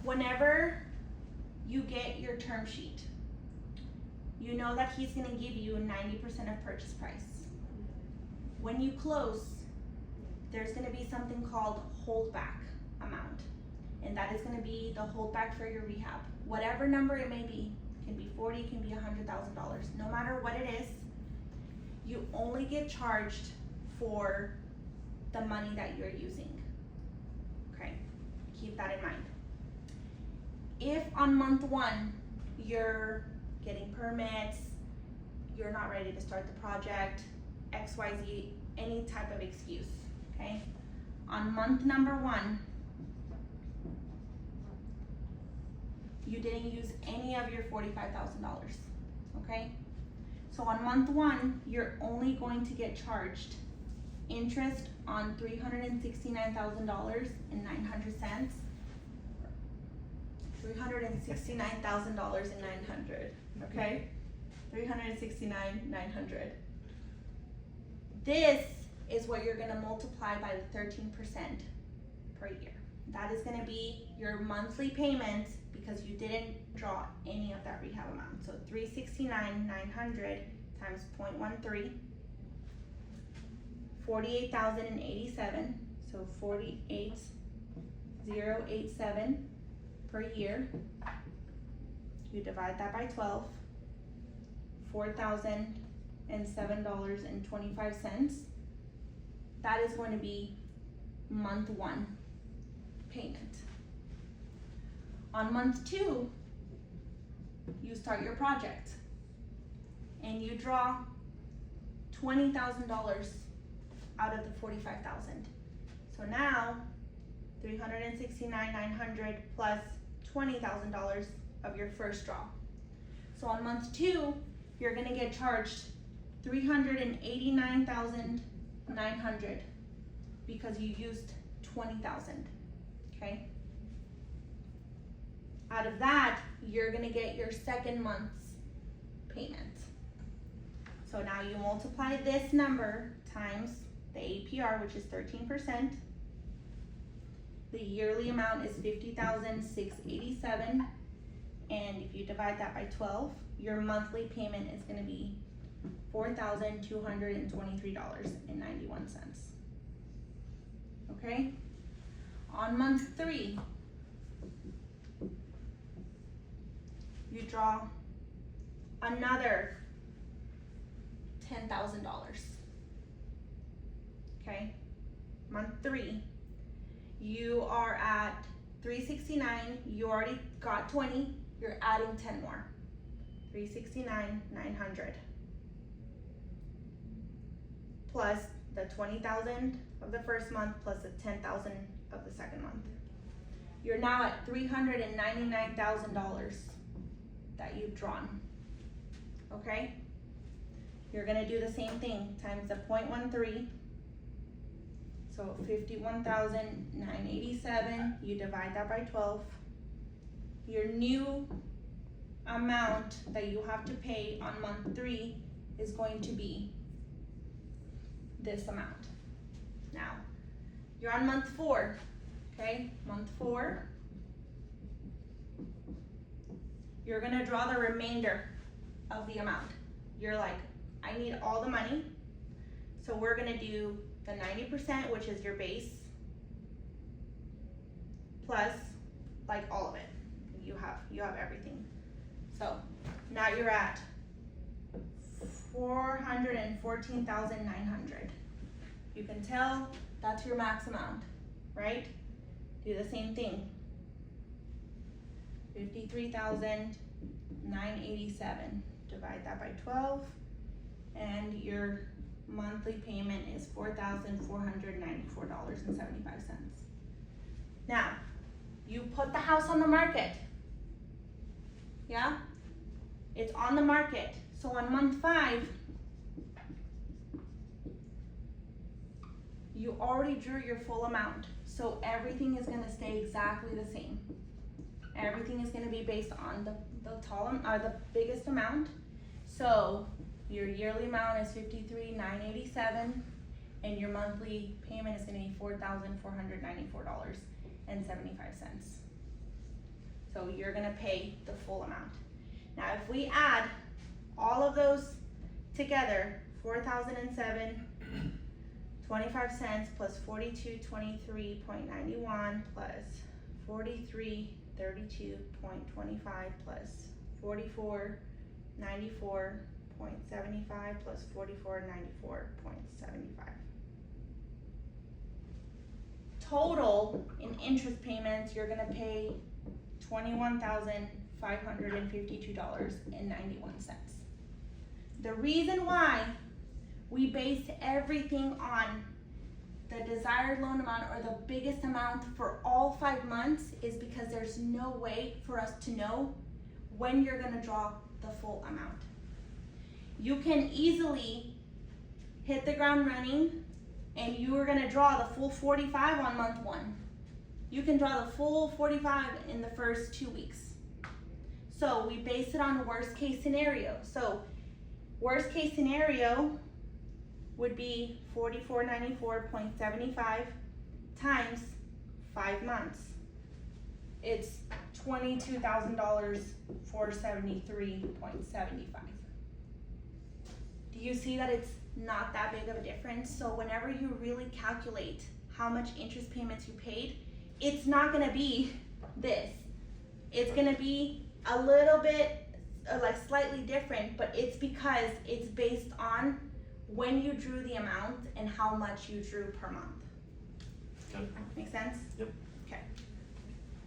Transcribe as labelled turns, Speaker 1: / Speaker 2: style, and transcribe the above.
Speaker 1: whenever you get your term sheet, you know that he's gonna give you 90% of purchase price. When you close, there's gonna be something called holdback amount. And that is gonna be the holdback for your rehab. Whatever number it may be, it can be 40, it can be $100,000. No matter what it is, you only get charged for the money that you're using. Okay, keep that in mind. If on month one, you're getting permits, you're not ready to start the project, XYZ, any type of excuse, okay? On month number one, you didn't use any of your $45,000, okay? So on month one, you're only going to get charged interest on $369,900, $369,900, okay? $369,900. This is what you're gonna multiply by the 13% per year. That is gonna be your monthly payment because you didn't draw any of that rehab amount. So 369,900 times 0.13, 48,087. So 48,087 per year. You divide that by 12, $4,007.25. That is going to be month one payment. On month two, you start your project and you draw $20,000 out of the $45,000. So now $369,900 plus $20,000 of your first draw. So on month two, you're gonna get charged $389,900 because you used $20,000, okay? Out of that, you're gonna get your second month's payment. So now you multiply this number times the APR, which is 13%. The yearly amount is $50,687. And if you divide that by 12, your monthly payment is gonna be $4,223.91. Okay? On month three, you draw another $10,000. Okay? Month three, you are at 369, you already got 20, you're adding 10 more. 369,900 plus the 20,000 of the first month plus the 10,000 of the second month. You're now at $399,000 that you've drawn. Okay? You're gonna do the same thing times the 0.13. So 51,987, you divide that by 12. Your new amount that you have to pay on month three is going to be this amount. Now, you're on month four, okay? Month four, you're gonna draw the remainder of the amount. You're like, I need all the money, so we're gonna do the 90%, which is your base, plus like all of it. You have everything. So now you're at $414,900. You can tell that's your max amount, right? Do the same thing. 53,987. Divide that by 12, and your monthly payment is $4,494.75. Now, you put the house on the market. Yeah? It's on the market. So on month 5, you already drew your full amount. So everything is gonna stay exactly the same. Everything is gonna be based on the biggest amount. So your yearly amount is $53,987, and your monthly payment is gonna be $4,494.75. So you're gonna pay the full amount. Now, if we add all of those together, 4,007, 25 cents plus 4223.91 plus 4332.25 plus 4494.75 plus 4494.75. Total in interest payments, you're gonna pay $21,552.91. The reason why we base everything on the desired loan amount or the biggest amount for all 5 months is because there's no way for us to know when you're gonna draw the full amount. You can easily hit the ground running and you are gonna draw the full 45 on month 1. You can draw the full 45 in the first 2 weeks. So we base it on worst case scenario. So worst case scenario would be 4494.75 times 5 months. It's $22,473.75. Do you see that it's not that big of a difference? So whenever you really calculate how much interest payments you paid, it's not gonna be this. It's gonna be a little bit like slightly different, but it's because it's based on when you drew the amount and how much you drew per month.
Speaker 2: Okay.
Speaker 1: Make sense?
Speaker 2: Yep.
Speaker 1: Okay.